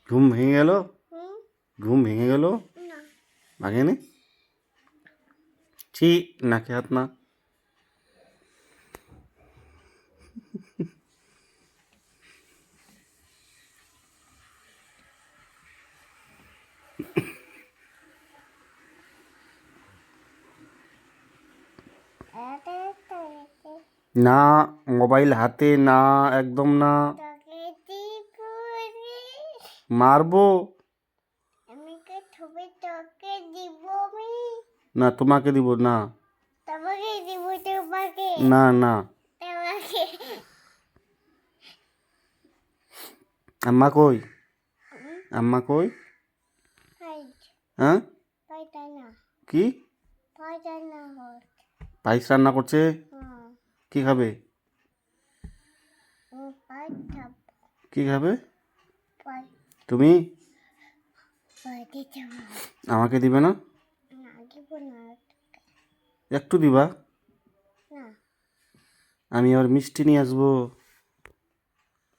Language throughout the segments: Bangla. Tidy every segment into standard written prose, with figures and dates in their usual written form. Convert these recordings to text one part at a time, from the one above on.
ঘুম ভেঙে গেল? হুম? ঘুম ভেঙে গেল? না। ভাঙেনি? ছি, নাকে হাত না। না, মোবাইল হাতে না, একদম না। তোকে দিবরে। মারবো। আমি কে ছবি তোকে দিব আমি। না, তোমাকে দিব না। তোমাকে দিব তোমাকে। না না। তোমাকে। আম্মা কই? আম্মা কই? ফাইট। হ্যাঁ? ফাইট না। কি? ফাইট না হট। পায়েস রান্না করছে? হ্যাঁ। কি খাবে? ফাইট খাব। কি খাবে? ফাইট। তুমি? ফাইটে যাব। আমাকে দিবে না? না দিব না। একটু দিবা? না। আমি আবার মিষ্টি নিয়ে আসবো।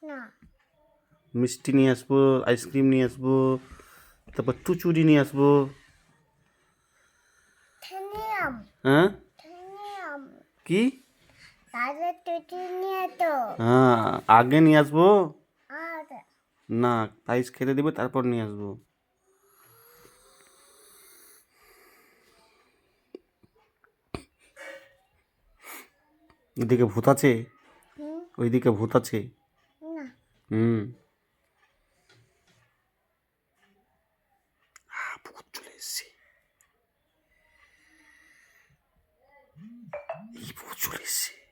না। মিষ্টি নিয়ে আসবো, আইসক্রিম নিয়ে আসবো, তারপর চুচুড়ি নিয়ে আসবো। থানিয়াম। হ্যাঁ? থানিয়াম। কি? তাহলে তুই নিয়ে তো। হ্যাঁ, আগে নিয়ে আসবো। আর না, পায়েস খেতে দিবে তারপর নিয়ে আসবো। এদিকে ভূত আছে? হুম? ওইদিকে ভূত আছে? না। হুম। ভূত চলে এসছে। এই ভূত চলে এসছে।